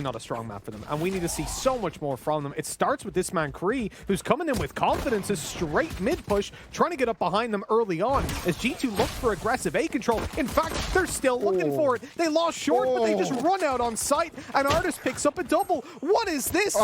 not a strong map for them, and we need to see so much more from them. It starts with this man Kree, who's coming in with confidence, a straight mid push, trying to get up behind them early on as G2 look for aggressive A control. In fact, they're still looking for it. They lost short, but they just run out on sight, and Artis picks up a double. What is this?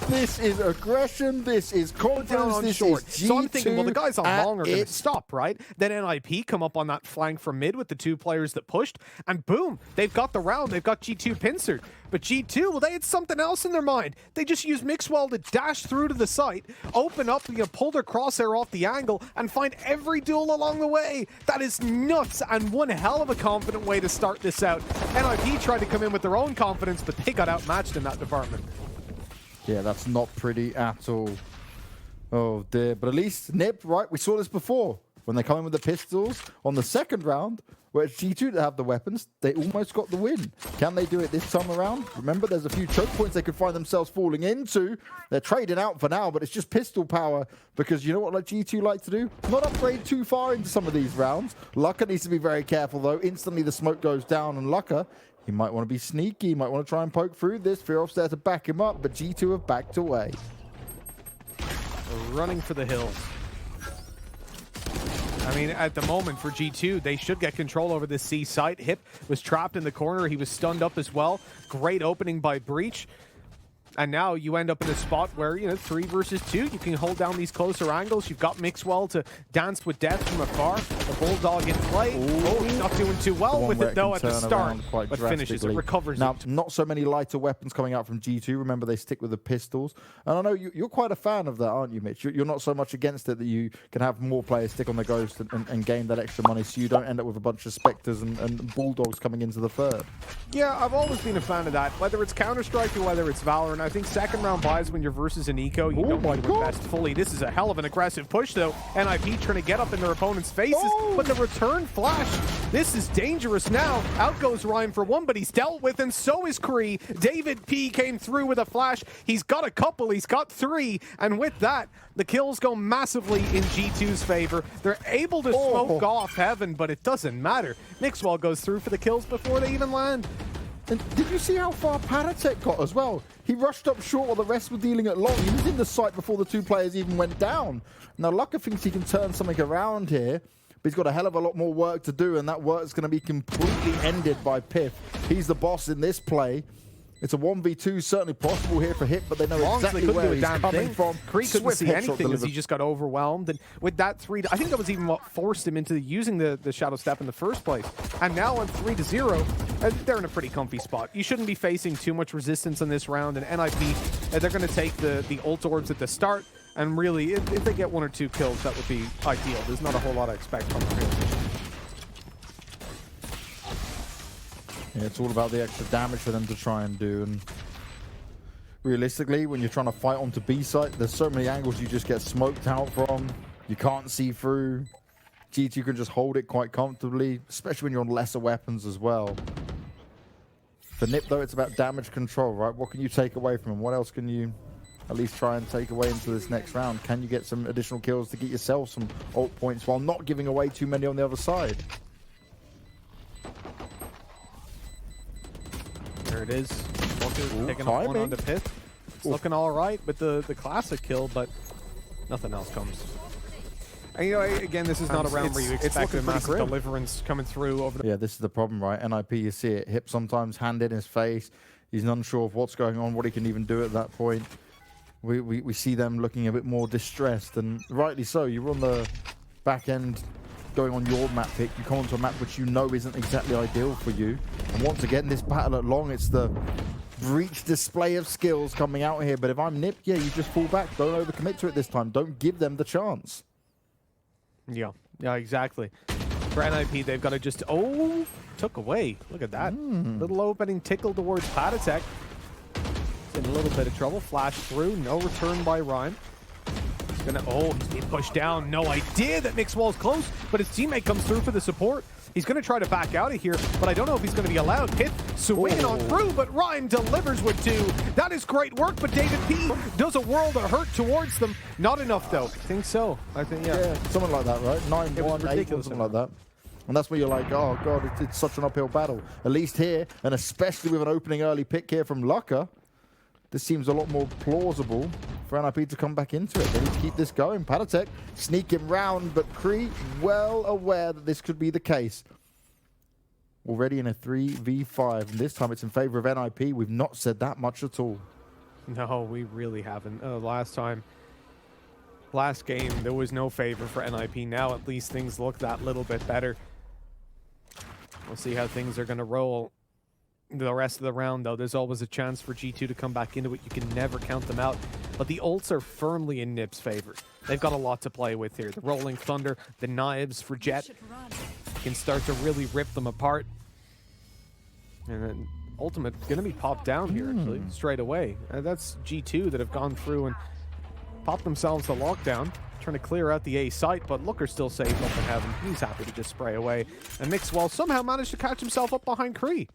This is aggression, this is confidence, on this short. is G2, so I'm thinking, well, the guys on long are going to stop, right? Then NIP come up on that flank from mid with the two players that pushed, and boom, they've got the round. They've got G2 pincered. But G2, well, they had something else in their mind. They just used Mixwell to dash through to the site, open up, pull their crosshair off the angle, and find every duel along the way. That is nuts, and one hell of a confident way to start this out. NIP tried to come in with their own confidence, but they got outmatched in that department. Yeah, that's not pretty at all. Oh dear, but at least Nip, right? We saw this before. When they come in with the pistols on the second round, where it's G2 that have the weapons, they almost got the win. Can they do it this time around? Remember, there's a few choke points they could find themselves falling into. They're trading out for now, but it's just pistol power, because you know what G2 like to do? Not upgrade too far into some of these rounds. Lucka needs to be very careful, though. Instantly, the smoke goes down, and Lucka, he might want to be sneaky, he might want to try and poke through this. Fearoff's there to back him up, but G2 have backed away. Running for the hills. I mean, at the moment for G2, they should get control over this C site. Hip was trapped in the corner. He was stunned up as well. Great opening by Breach. And now you end up in a spot where, 3 versus 2, you can hold down these closer angles. You've got Mixwell to dance with death from afar. The Bulldog in play. Oh, he's not doing too well with it, though, at the start. But finishes it, recovers now, it. Not so many lighter weapons coming out from G2. Remember, they stick with the pistols. And I know you're quite a fan of that, aren't you, Mitch? You're not so much against it that you can have more players stick on the Ghost and gain that extra money, so you don't end up with a bunch of Spectres and Bulldogs coming into the third. Yeah, I've always been a fan of that. Whether it's Counter-Strike or whether it's Valorant, I think second round buys when you're versus an eco, you don't need to invest fully. This is a hell of an aggressive push, though. NIP trying to get up in their opponent's faces, but the return flash, this is dangerous now. Out goes Ryan for one, but he's dealt with, and so is Kree. David P came through with a flash. He's got a couple, he's got 3, and with that, the kills go massively in G2's favor. They're able to smoke off Heaven, but it doesn't matter. Mixwell goes through for the kills before they even land. And did you see how far Paratek got as well? He rushed up short while the rest were dealing at long. He was in the site before the 2 players even went down. Now, Lucka thinks he can turn something around here, but he's got a hell of a lot more work to do, and that work is going to be completely ended by Piff. He's the boss in this play. It's a 1v2, certainly possible here for Hip, but they know exactly where he's coming from. Kree couldn't see anything as he just got overwhelmed. And with that 3, I think that was even what forced him into using the Shadow Step in the first place. And now on 3-0, they're in a pretty comfy spot. You shouldn't be facing too much resistance in this round. And NIP, they're going to take the ult orbs at the start. And really, if they get 1 or 2 kills, that would be ideal. There's not a whole lot I expect from them here. Yeah, it's all about the extra damage for them to try and do, and realistically, when you're trying to fight onto B site, there's so many angles you just get smoked out from. You can't see through. G2 can just hold it quite comfortably, especially when you're on lesser weapons as well. For Nip, though, it's about damage control, right? What can you take away from him? What else can you at least try and take away into this next round? Can you get some additional kills to get yourself some ult points while not giving away too many on the other side? There it is. Taking up 1 on the Pith. It's looking all right with the classic kill, but nothing else comes. And again, this is not a round where you expect a massive deliverance coming through over the... Yeah, this is the problem, right? NIP, you see it. Hip sometimes hand in his face. He's unsure of what's going on, what he can even do at that point. We see them looking a bit more distressed, and rightly so. You're on the back end going on your map pick. You come onto a map which you know isn't exactly ideal for you. And once again, this battle at long, it's the Breach display of skills coming out here. But if I'm Nip, yeah, you just fall back. Don't overcommit to it this time. Don't give them the chance. Yeah, exactly. For NIP, they've got to just... Oh, took away. Look at that. Little opening tickle towards Patatek. In a little bit of trouble. Flash through. No return by Rhyme. He's being pushed down. No idea that Mixwell's close, but his teammate comes through for the support. He's going to try to back out of here, but I don't know if he's going to be allowed. Pith swinging on through, but Rhyme delivers with 2. That is great work, but David P does a world of hurt towards them. Not enough, though. I think so. I think, yeah. Something like that, right? 9-1, 8, something like that. And that's where you're like, oh God, it's such an uphill battle. At least here, and especially with an opening early pick here from Lucka, this seems a lot more plausible for NIP to come back into it. They need to keep this going. Pyjamas sneaking round, but Kree well aware that this could be the case. Already in a 3v5, and this time it's in favor of NIP. We've not said that much at all. No, we really haven't. Last game, there was no favor for NIP. Now at least things look that little bit better. We'll see how things are going to roll the rest of the round, though. There's always a chance for G2 to come back into it. You can never count them out. But the ults are firmly in NIP's favor. They've got a lot to play with here. The Rolling Thunder, the knives for Jett can start to really rip them apart. And then Ultimate going to be popped down here, actually, straight away. That's G2 that have gone through and popped themselves the lockdown, trying to clear out the A site, but Looker still saved up in heaven. He's happy to just spray away. And Mixwell somehow managed to catch himself up behind Kree.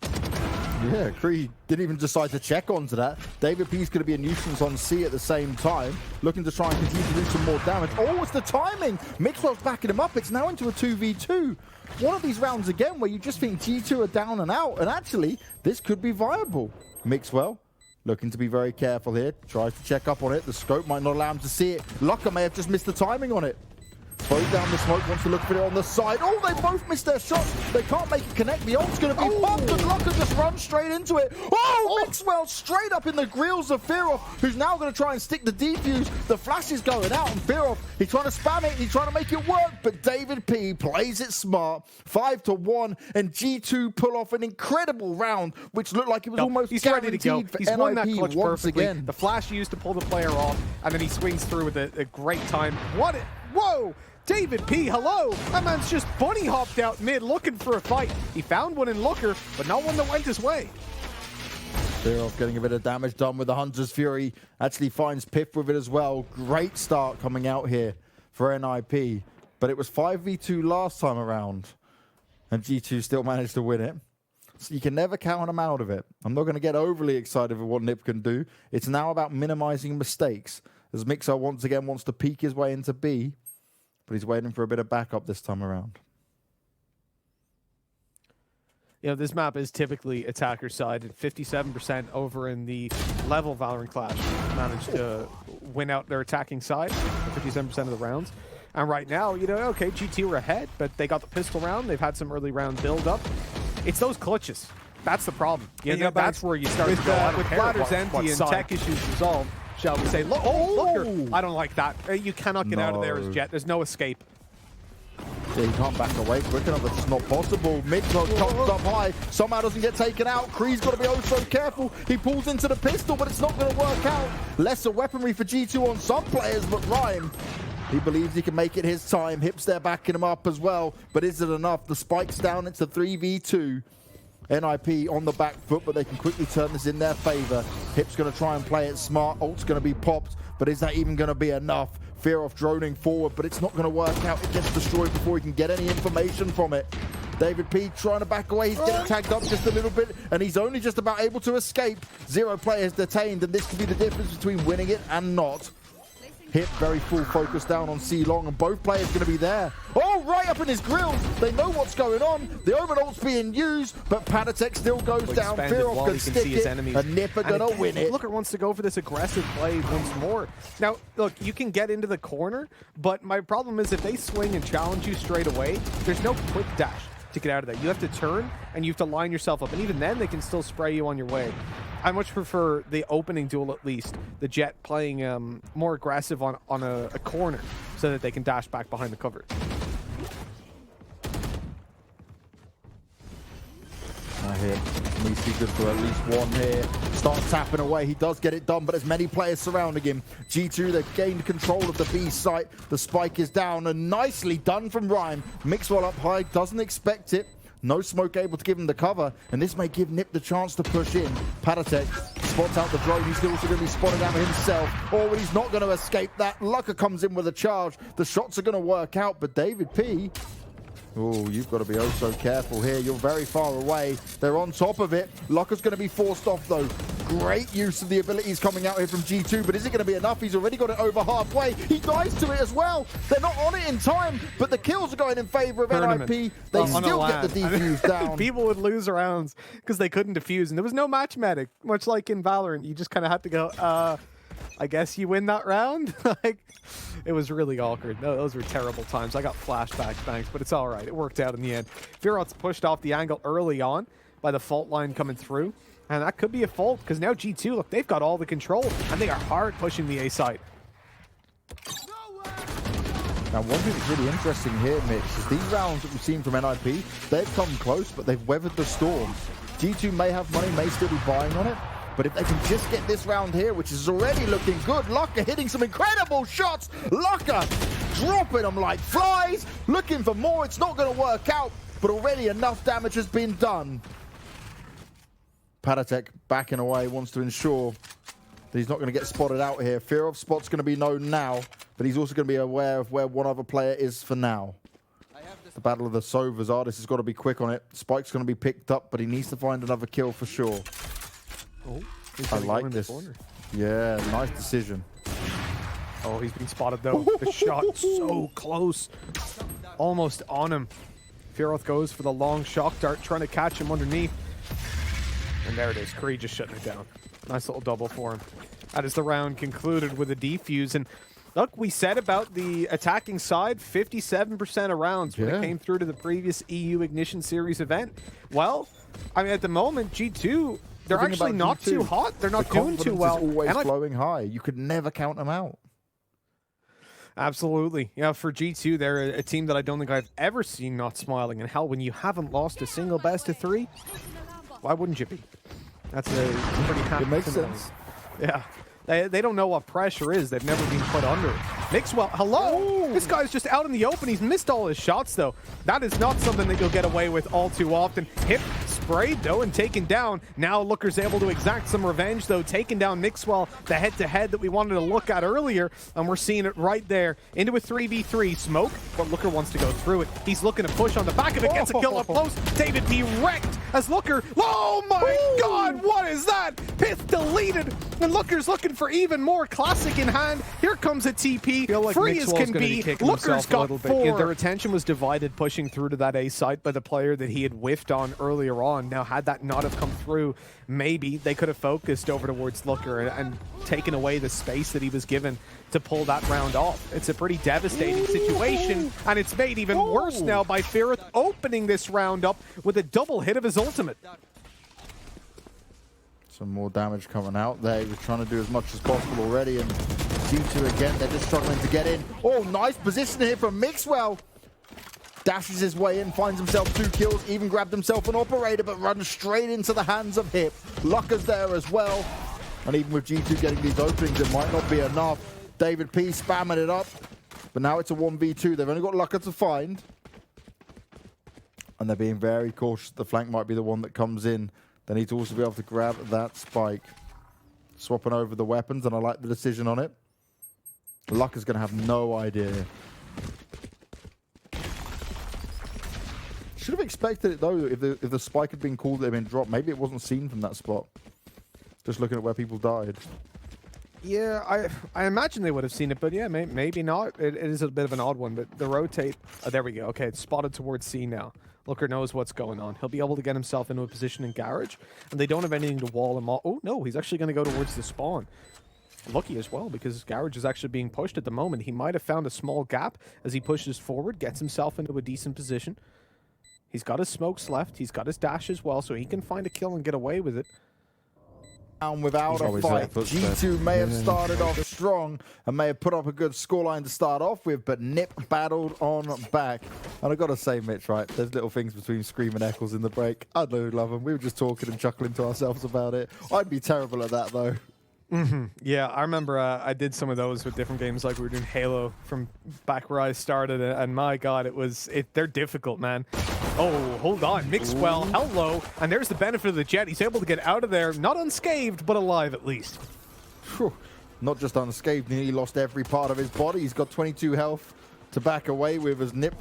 Yeah, Kree didn't even decide to check onto that. David P's going to be a nuisance on C at the same time, looking to try and continue to do some more damage. Oh, it's the timing! Mixwell's backing him up. It's now into a 2v2. One of these rounds again where you just think G2 are down and out, and actually, this could be viable. Mixwell looking to be very careful here. Tries to check up on it. The scope might not allow him to see it. Lucka may have just missed the timing on it. Throws down the smoke, wants to look for it on the side. Oh, they both missed their shots. They can't make it connect. The ult's going to be popped, and Lucka just runs straight into it. Oh, Mixwell straight up in the grills of Fearoff, who's now going to try and stick the defuse. The flash is going out, and Fearoff, he's trying to spam it. He's trying to make it work, but David P plays it smart. 5-1, and G2 pull off an incredible round, which looked like it was almost he's ready to go. For He's won that NIP clutch once perfectly. again. The flash used to pull the player off, and then he swings through with a great time. Whoa! David P, hello! That man's just bunny hopped out mid looking for a fight. He found one in Looker, but not one that went his way. Fearoff getting a bit of damage done with the Hunter's Fury. Actually finds Piff with it as well. Great start coming out here for NIP. But it was 5v2 last time around, and G2 still managed to win it. So you can never count them out of it. I'm not going to get overly excited with what NIP can do. It's now about minimizing mistakes, as Mixer once again wants to peek his way into B. But he's waiting for a bit of backup this time around. You know, this map is typically attacker side, and 57% over in the level Valorant Clash managed to win out their attacking side for 57% of the rounds. And right now, you know, okay, GT were ahead, but they got the pistol round. They've had some early round build up. It's those clutches. That's the problem. You know, that's where you start to go. With bladders empty and tech issues resolved, shall we say? Looker. I don't like that. You cannot get out of there as Jett. There's no escape. Yeah, you can't back away quick enough. It's just not possible. Mixwell comes up high. Somehow doesn't get taken out. Kree's got to be oh so careful. He pulls into the pistol, but it's not going to work out. Lesser weaponry for G2 on some players, but Rhyme, he believes he can make it his time. Hips there backing him up as well. But is it enough? The spike's down. It's a 3v2. NIP on the back foot, but they can quickly turn this in their favor. Hip's going to try and play it smart. Ult's going to be popped, but is that even going to be enough? Fearoff droning forward, but it's not going to work out. It gets destroyed before he can get any information from it. David P trying to back away. He's getting tagged up just a little bit, and he's only just about able to escape. 0 players detained, and this could be the difference between winning it and not. Hip very full focus down on C Long, and both players going to be there. Oh, right up in his grill. They know what's going on. The Omen ult's being used, but Pyjamas still goes down. Fearoff can stick it, and Nip are going to win it. Looker wants to go for this aggressive play once more. Now, look, you can get into the corner, but my problem is if they swing and challenge you straight away, there's no quick dash to get out of there. You have to turn, and you have to line yourself up, and even then, they can still spray you on your way. I much prefer the opening duel, at least, the Jett playing more aggressive on a corner so that they can dash back behind the cover. Here needs to be good for at least one here. Starts tapping away. He does get it done, but there's many players surrounding him. G2, they've gained control of the B site. The spike is down, and nicely done from Rhyme. Mixwell up high, doesn't expect it. No smoke able to give him the cover, and this may give Nip the chance to push in. Pyjamas spots out the drone. He's also going to be spotted out himself. Oh, he's not going to escape that. Lucka comes in with a charge. The shots are going to work out, but David P Oh, you've got to be oh so careful here. You're very far away. They're on top of it. Locker's going to be forced off, though. Great use of the abilities coming out here from G2, but is it going to be enough? He's already got it over halfway. He dies to it as well. They're not on it in time, but the kills are going in favor of NIP. They still get the defuse down. People would lose rounds because they couldn't defuse, and there was no match medic, much like in Valorant. You just kind of had to go, I guess you win that round. Like, it was really awkward. No, those were terrible times. I got flashbacks, thanks, but it's all right. It worked out in the end. Firot's pushed off the angle early on by the fault line coming through, and that could be a fault because now G2, look, they've got all the control, and they are hard pushing the A side. Now, one thing that's really interesting here, Mitch, is these rounds that we've seen from NIP, they've come close, but they've weathered the storm. G2 may have money, may still be buying on it, but if they can just get this round here, which is already looking good, Locker hitting some incredible shots. Locker dropping them like flies, looking for more. It's not going to work out, but already enough damage has been done. Patatek backing away, wants to ensure that he's not going to get spotted out here. Fear of spot's going to be known now, but he's also going to be aware of where one other player is for now. The battle of the Sovas. Artist has got to be quick on it. Spike's going to be picked up, but he needs to find another kill for sure. Oh, I like this. Yeah, nice decision. Oh, he's been spotted though. The shot so close. Almost on him. Firoth goes for the long shock dart, trying to catch him underneath. And there it is. Creed just shutting it down. Nice little double for him. That is the round concluded with a defuse. And look, we said about the attacking side, 57% of rounds when it came through to the previous EU Ignition Series event. Well, I mean, at the moment, G2... they're actually not too hot. They're not doing too well. Is always flowing high. You could never count them out. Absolutely. Yeah, for G2, they're a team that I don't think I've ever seen not smiling. And hell, when you haven't lost a single best of 3, why wouldn't you be? That's a pretty happy. It makes sense. Yeah. They don't know what pressure is. They've never been put under it. Mixwell, hello! Ooh. This guy's just out in the open. He's missed all his shots, though. That is not something that you'll get away with all too often. Hip sprayed, though, and taken down. Now Looker's able to exact some revenge, though, taking down Mixwell, the head-to-head that we wanted to look at earlier, and we're seeing it right there. Into a 3v3. Smoke, but Looker wants to go through it. He's looking to push on the back of it, gets a kill up close. David P. wrecked as Looker. Oh, my God! What is that? Pith deleted, and Looker's looking for even more. Classic in hand. Here comes a TP. Like free as can be. Looker's got 4. Yeah, their attention was divided pushing through to that A site by the player that he had whiffed on earlier on. Now, had that not have come through, maybe they could have focused over towards Looker and taken away the space that he was given to pull that round off. It's a pretty devastating situation, and it's made even worse now by Firith opening this round up with a double hit of his ultimate. Some more damage coming out there. He was trying to do as much as possible already, and G2 again, they're just struggling to get in. Oh, nice position here from Mixwell. Dashes his way in, finds himself 2 kills, even grabbed himself an operator, but runs straight into the hands of Hip. Lucker's there as well. And even with G2 getting these openings, it might not be enough. David P spamming it up, but now it's a 1v2. They've only got Lucker to find. And they're being very cautious. The flank might be the one that comes in. They need to also be able to grab that spike. Swapping over the weapons, and I like the decision on it. Lucker's going to have no idea. Should have expected it, though, if the spike had been called, it had been dropped. Maybe it wasn't seen from that spot. Just looking at where people died. Yeah, I imagine they would have seen it, but yeah, maybe not. It is a bit of an odd one, but the rotate... Oh, there we go. Okay, it's spotted towards C now. Looker knows what's going on. He'll be able to get himself into a position in Garage, and they don't have anything to wall him off. Oh, no, he's actually going to go towards the spawn. Lucky as well, because Garage is actually being pushed at the moment. He might have found a small gap as he pushes forward, gets himself into a decent position. He's got his smokes left. He's got his dash as well, so he can find a kill and get away with it. Without a fight, G2 may have started off strong and may have put up a good scoreline to start off with, but Nip battled on back. And I've got to say, Mitch, right, there's little things between Scream and Eccles in the break. I do love them. We were just talking and chuckling to ourselves about it. I'd be terrible at that, though. Yeah, I remember I did some of those with different games, like we were doing Halo from back where I started, and my God, they're difficult, man. Oh, hold on, Mixwell, hello, and there's the benefit of the jet. He's able to get out of there, not unscathed, but alive at least. Whew. Not just unscathed, he lost every part of his body. He's got 22 health to back away with as Nip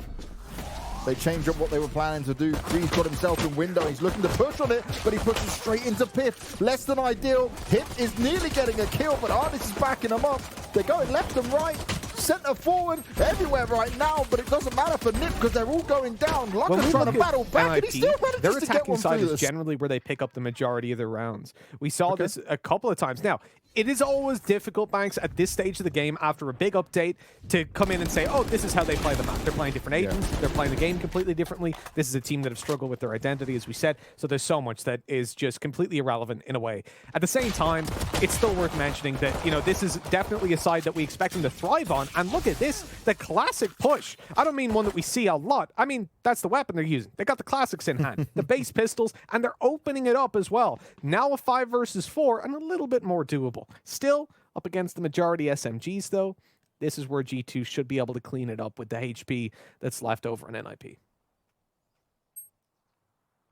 They change up what they were planning to do. Free's got himself in window. He's looking to push on it, but he pushes straight into Piff. Less than ideal. Hip is nearly getting a kill, but Artis is backing him up. They're going left and right, center forward, everywhere right now, but it doesn't matter for Nip because they're all going down. Lucker's trying to battle back, and he still manages to get one side through is this. generally where they pick up the majority of their rounds. We saw this a couple of times. Now, it is always difficult, Banks, at this stage of the game, after a big update, to come in and say, oh, this is how they play the map. They're playing different agents. They're playing the game completely differently. This is a team that have struggled with their identity, as we said. So there's so much that is just completely irrelevant in a way. At the same time, it's still worth mentioning that, you know, this is definitely a side that we expect them to thrive on. And look at this, the classic push. I don't mean one that we see a lot. I mean, that's the weapon they're using. They got the classics in hand, the base pistols, and they're opening it up as well. Now a 5 versus 4 and a little bit more doable. Still up against the majority SMGs, though. This is where G2 should be able to clean it up with the HP that's left over in NIP.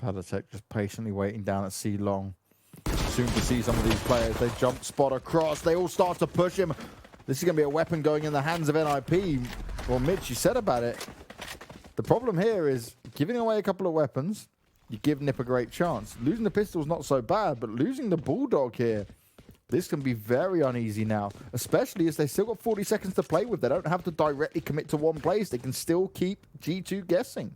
Palatech just patiently waiting down at C long. Soon to see some of these players. They jump spot across. They all start to push him. This is going to be a weapon going in the hands of NIP. Well, Mitch, you said about it. The problem here is giving away a couple of weapons, you give Nip a great chance. Losing the pistol's not so bad, but losing the Bulldog here, this can be very uneasy now, especially as they still got 40 seconds to play with. They don't have to directly commit to one place. They can still keep G2 guessing.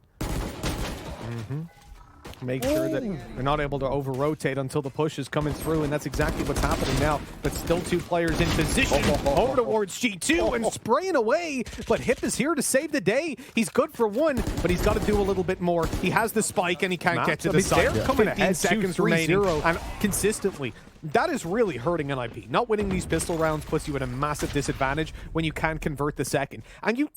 Make sure that they're not able to over-rotate until the push is coming through, and that's exactly what's happening now. But still 2 players in position over towards G2 and spraying away. But Hip is here to save the day. He's good for 1, but he's got to do a little bit more. He has the spike, and he can't get to the side. They're coming ahead, seconds remaining, and consistently. That is really hurting NIP. Not winning these pistol rounds puts you at a massive disadvantage when you can't convert the second. And you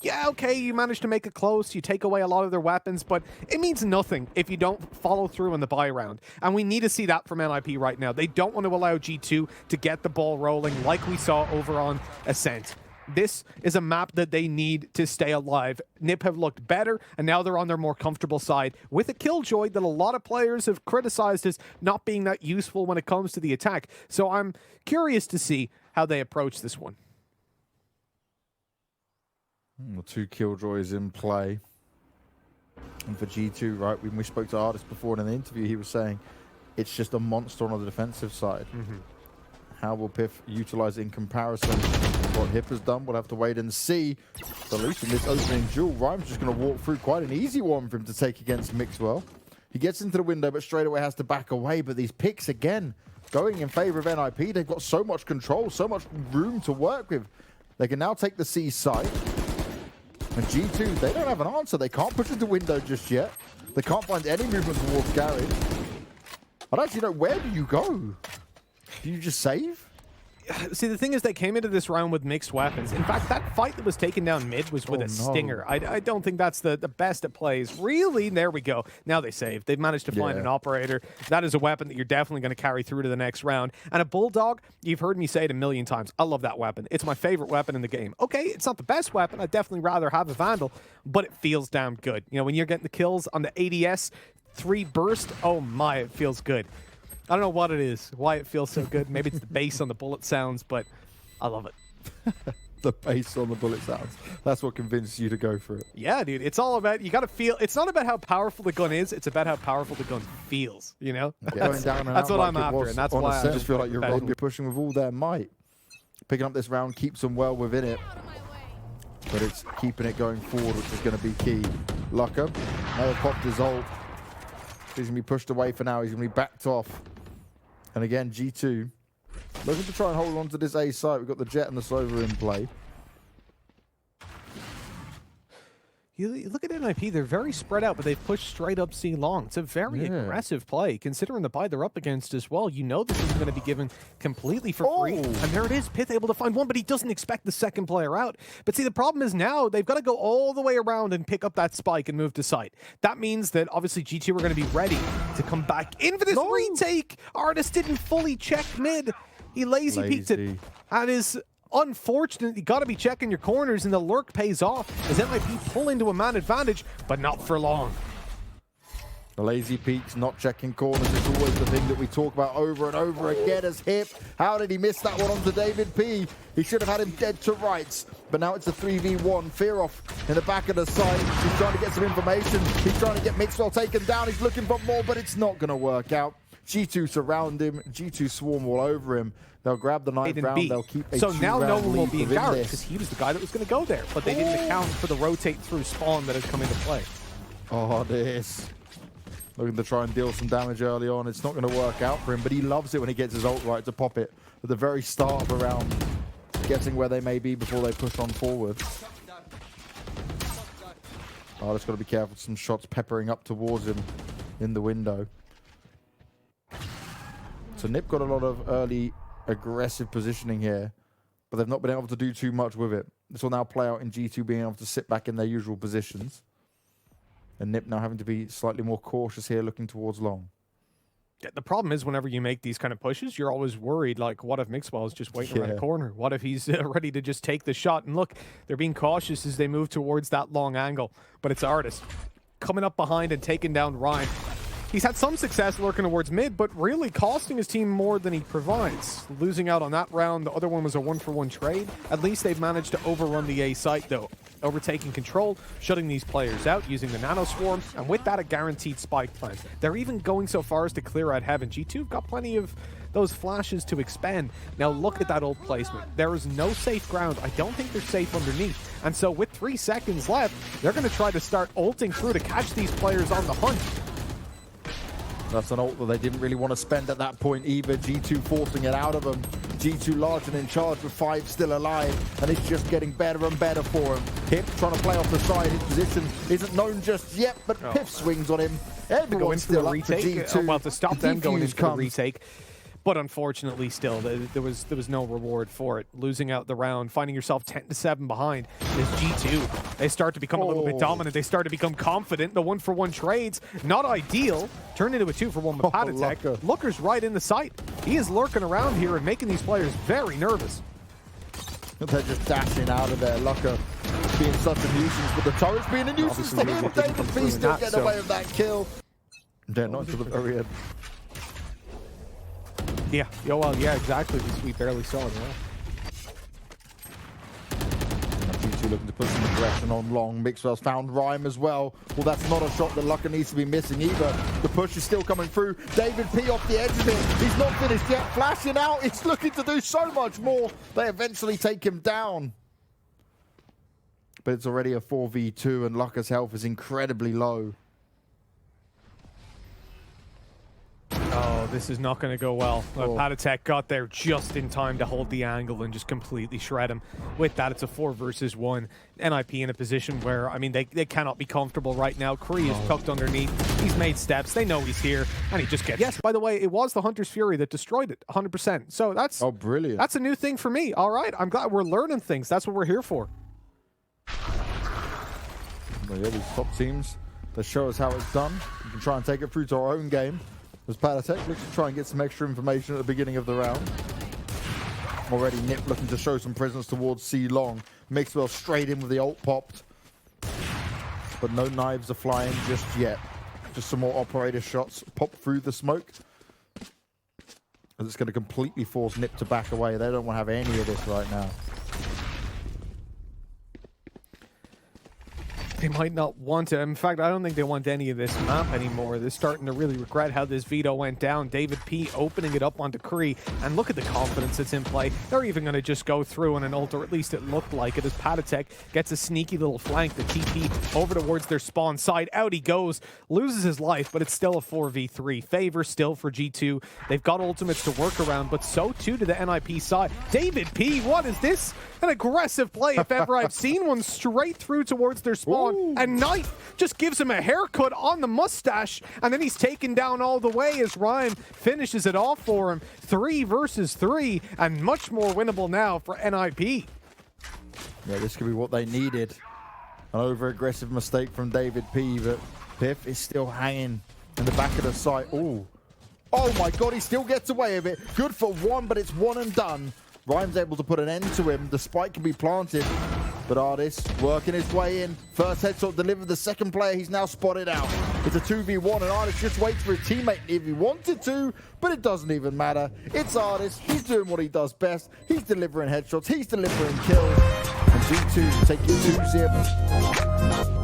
manage to make it close, you take away a lot of their weapons, but it means nothing if you don't follow through in the buy round. And we need to see that from NIP right now. They don't want to allow G2 to get the ball rolling like we saw over on Ascent. This is a map that they need to stay alive. Nip have looked better, and now they're on their more comfortable side with a Killjoy that a lot of players have criticized as not being that useful when it comes to the attack. So I'm curious to see how they approach this one. 2 Killjoys in play. And for G2, right, when we spoke to Artis before in an interview, he was saying it's just a monster on the defensive side. How will Piff utilize it in comparison to what Hip has done? We'll have to wait and see. But at least in this opening duel, Rhyme's just going to walk through quite an easy one for him to take against Mixwell. He gets into the window, but straight away has to back away. But these picks, again, going in favor of NIP. They've got so much control, so much room to work with. They can now take the C site. And G2, they don't have an answer. They can't push into window just yet. They can't find any movement towards garage. I don't actually know, where do you go? Do you just save? See, the thing is, they came into this round with mixed weapons. In fact, that fight that was taken down mid was with a Stinger. I don't think that's the best it plays. Really? There we go. Now they saved. They've managed to find an operator. That is a weapon that you're definitely going to carry through to the next round. And a Bulldog, you've heard me say it a million times. I love that weapon. It's my favorite weapon in the game. Okay, it's not the best weapon. I'd definitely rather have a Vandal, but it feels damn good. You know, when you're getting the kills on the ADS 3 burst, oh my, it feels good. I don't know what it is, why it feels so good. Maybe it's the bass on the bullet sounds, but I love it. The bass on the bullet sounds. That's what convinced you to go for it. Yeah, dude. It's all about, you got to feel, it's not about how powerful the gun is, it's about how powerful the gun feels, you know? Going down and that's out what like I'm after, and that's why I just feel like you're pushing with all their might. Picking up this round keeps them well within it. But it's keeping it going forward, which is going to be key. Lucker, now popped his ult. He's going to be pushed away for now. He's going to be backed off. And again, G2 looking to try and hold on to this A site. We've got the Jet and the Sova in play. You look at NIP, they're very spread out, but they've pushed straight up C long. It's a very aggressive play, considering the buy they're up against as well. You know this is going to be given completely for free. And there it is, Pith able to find one, but he doesn't expect the second player out. But see, the problem is now they've got to go all the way around and pick up that spike and move to site. That means that obviously G2 are going to be ready to come back in for this retake. Artis didn't fully check mid. He lazy peeked it. That is unfortunate. You got to be checking your corners, and the lurk pays off as NIP pull into a man advantage, but not for long. The lazy peeks, not checking corners, is always the thing that we talk about over and over again as Hip. How did he miss that one onto David P? He should have had him dead to rights. But now it's a 3v1. Fear off in the back of the side. He's trying to get some information. He's trying to get Mixwell taken down. He's looking for more, but it's not going to work out. G2 surround him. G2 swarm all over him. They'll grab the 9th round. They'll keep a So now no one will be embarrassed because he was the guy that was going to go there. But they didn't account for the rotate through spawn that has come into play. Oh, this. Looking to try and deal some damage early on. It's not going to work out for him, but he loves it when he gets his ult right to pop it at the very start of a round, guessing where they may be before they push on forward. Oh, just got to be careful. Some shots peppering up towards him in the window. So Nip got a lot of early aggressive positioning here, but they've not been able to do too much with it. This will now play out in G2 being able to sit back in their usual positions. And Nip now having to be slightly more cautious here, looking towards long. Yeah, the problem is whenever you make these kind of pushes, you're always worried, like, what if Mixwell is just waiting around the corner? What if he's ready to just take the shot? And look, they're being cautious as they move towards that long angle. But it's Artis coming up behind and taking down Ryan. He's had some success lurking towards mid, but really costing his team more than he provides. Losing out on that round, the other one was a 1-for-1 trade. At least they've managed to overrun the A site, though. Overtaking control, shutting these players out, using the nano swarm, and with that, a guaranteed spike plant. They're even going so far as to clear out heaven. G2 have got plenty of those flashes to expend. Now look at that old placement. There is no safe ground. I don't think they're safe underneath. And so with 3 seconds left, they're going to try to start ulting through to catch these players on the hunt. That's an ult that they didn't really want to spend at that point either. G2 forcing it out of them. G2 large and in charge with 5 still alive, and it's just getting better and better for him. Hip trying to play off the side. His position isn't known just yet, but Piff swings on him. Everyone's still up for G2. Well, to stop them going into the retake. But unfortunately, still, there was no reward for it. Losing out the round, finding yourself 10-7 behind is G2. They start to become a little bit dominant. They start to become confident. The 1-for-1 trades, not ideal, turned into a 2-for-1 with Pyjamas. Looker's right in the sight. He is lurking around here and making these players very nervous. They're just dashing out of there. Lucker being such a nuisance, but the turret's being a nuisance to him. David P still getting away with that kill. They're not to the very end. Yeah, yeah, exactly. We barely saw it. G2 looking to put some aggression on long. Mixwell's found Rhyme as well. Well, that's not a shot that Lucker needs to be missing either. The push is still coming through. David P off the edge of it. He's not finished yet. Flashing out. He's looking to do so much more. They eventually take him down. But it's already a 4v2 and Lucker's health is incredibly low. Oh, this is not going to go well. Pyjamas got there just in time to hold the angle and just completely shred him. With that, it's a 4 versus 1. NIP in a position where, I mean, they cannot be comfortable right now. Kree is tucked underneath. He's made steps. They know he's here, and he just gets... Yes, by the way, it was the Hunter's Fury that destroyed it, 100%. So that's... Oh, brilliant. That's a new thing for me. All right, I'm glad we're learning things. That's what we're here for. Well, yeah, these top teams, they show us how it's done. We can try and take it through to our own game. As Pyjamas looks to try and get some extra information at the beginning of the round. Already Nip looking to show some presence towards C long. Mixwell straight in with the ult popped. But no knives are flying just yet. Just some more operator shots pop through the smoke. As it's going to completely force Nip to back away. They don't want to have any of this right now. They might not want to. In fact, I don't think they want any of this map anymore. They're starting to really regret how this veto went down. David P opening it up onto Kree. And look at the confidence that's in play. They're even going to just go through on an ult, or at least it looked like it, as Pyjamas gets a sneaky little flank. The TP over towards their spawn side. Out he goes. Loses his life, but it's still a 4v3. Favor still for G2. They've got ultimates to work around, but so too to the NIP side. David P, what is this? An aggressive play, if ever I've seen one, straight through towards their spawn. Ooh. And Knife just gives him a haircut on the mustache, and then he's taken down all the way as Ryan finishes it off for him. 3 versus 3, and much more winnable now for NIP. Yeah, this could be what they needed. An over-aggressive mistake from David P, but Piff is still hanging in the back of the site. Ooh. Oh my god, he still gets away with it. Good for 1, but it's 1 and done. Ryan's able to put an end to him. The spike can be planted, but Artis working his way in. First headshot delivered. The second player he's now spotted out. It's a 2v1, and Artis just waits for a teammate if he wanted to, but it doesn't even matter. It's Artis. He's doing what he does best. He's delivering headshots. He's delivering kills. And G2 take it 2-0.